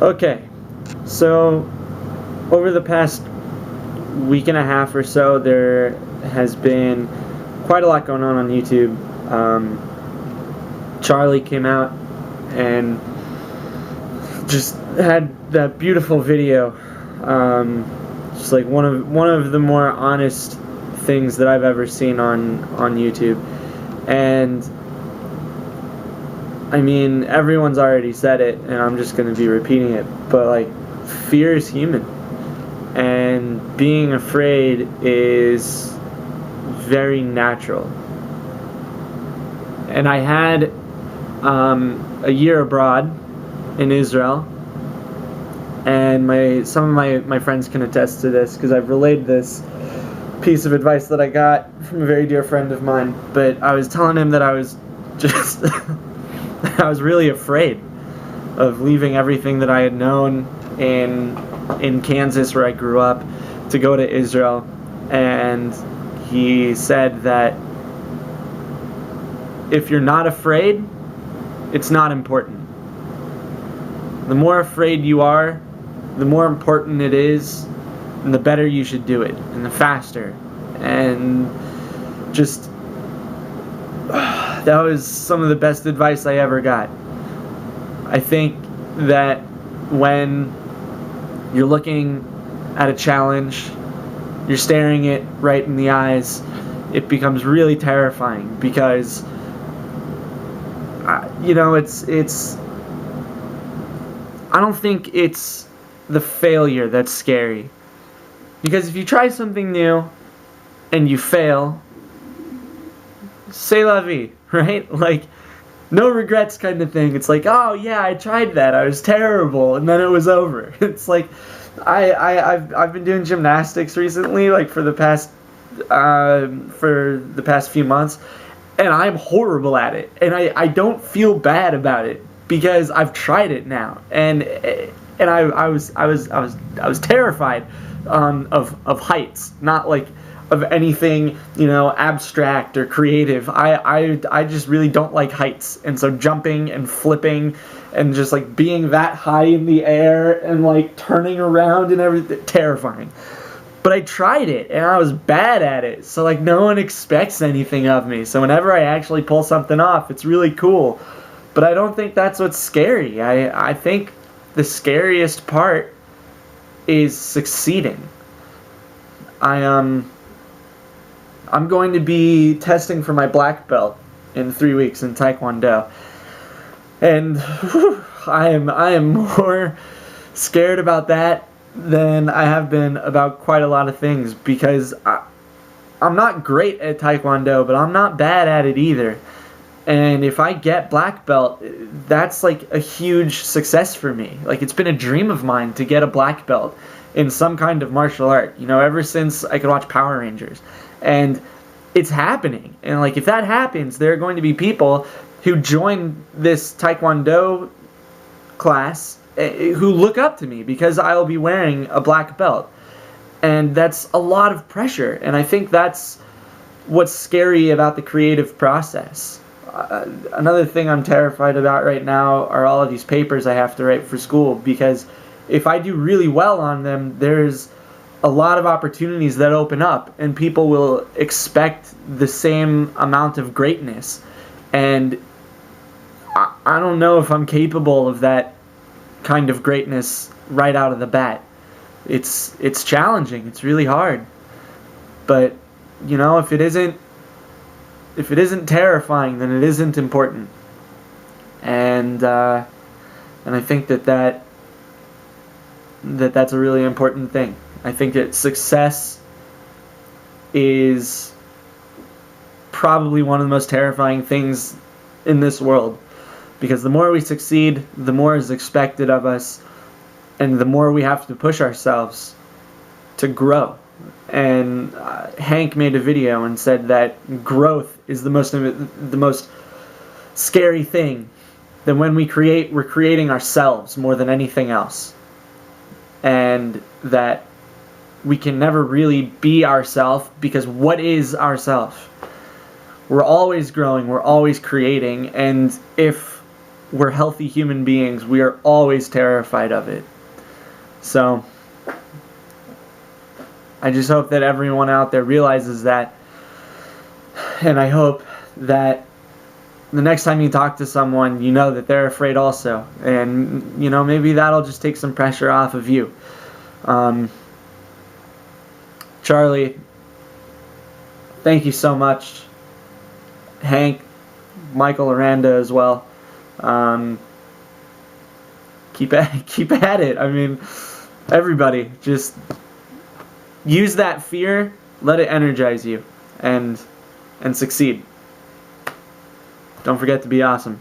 Okay, so over the past week and a half or so, there has been quite a lot going on YouTube. Charlie came out and just had that beautiful video. Just like one of the more honest things that I've ever seen on YouTube. And I mean, everyone's already said it, and I'm just going to be repeating it, but like, fear is human, and being afraid is very natural. And I had a year abroad in Israel, and some of my friends can attest to this, because I've relayed this piece of advice that I got from a very dear friend of mine. But I was telling him that I was just I was really afraid of leaving everything that I had known in Kansas, where I grew up, to go to Israel. And he said that if you're not afraid, it's not important. The more afraid you are, the more important it is, and the better you should do it, and the faster. And just that was some of the best advice I ever got. I think that when you're looking at a challenge, you're staring it right in the eyes, it becomes really terrifying, because it's I don't think it's the failure that's scary, because if you try something new and you fail, c'est la vie, right? Like, no regrets kind of thing. It's like, oh yeah, I tried that, I was terrible, and then it was over. It's like, I've been doing gymnastics recently, like for the past few months, and I'm horrible at it, and I don't feel bad about it, because I've tried it now, and I was terrified of heights, not like of anything, abstract or creative. I just really don't like heights, and so jumping and flipping and just like being that high in the air and like turning around and everything, terrifying. But I tried it, and I was bad at it, so like no one expects anything of me. So whenever I actually pull something off, it's really cool. But I don't think that's what's scary. I think the scariest part is succeeding. I'm going to be testing for my black belt in 3 weeks in Taekwondo, and I am more scared about that than I have been about quite a lot of things, because I'm not great at Taekwondo, but I'm not bad at it either. And if I get black belt, that's like a huge success for me. Like, it's been a dream of mine to get a black belt in some kind of martial art, ever since I could watch Power Rangers. And it's happening. And like, if that happens, there are going to be people who join this Taekwondo class who look up to me because I'll be wearing a black belt. And that's a lot of pressure. And I think that's what's scary about the creative process. Another thing I'm terrified about right now are all of these papers I have to write for school, because if I do really well on them, there's a lot of opportunities that open up, and people will expect the same amount of greatness. And I don't know if I'm capable of that kind of greatness right out of the bat. It's challenging. It's really hard. But if it isn't terrifying, then it isn't important. And I think that's a really important thing. I think that success is probably one of the most terrifying things in this world, because the more we succeed, the more is expected of us, and the more we have to push ourselves to grow. And Hank made a video and said that growth is the most scary thing. That when we create, we're creating ourselves more than anything else, and that we can never really be ourselves, because what is ourselves? We're always growing, we're always creating, and if we're healthy human beings, we are always terrified of it. So I just hope that everyone out there realizes that, and I hope that the next time you talk to someone, you know that they're afraid also, and maybe that'll just take some pressure off of you. Charlie, thank you so much. Hank, Michael, Aranda as well. Keep at it. I mean, everybody, just use that fear, let it energize you, and succeed. Don't forget to be awesome.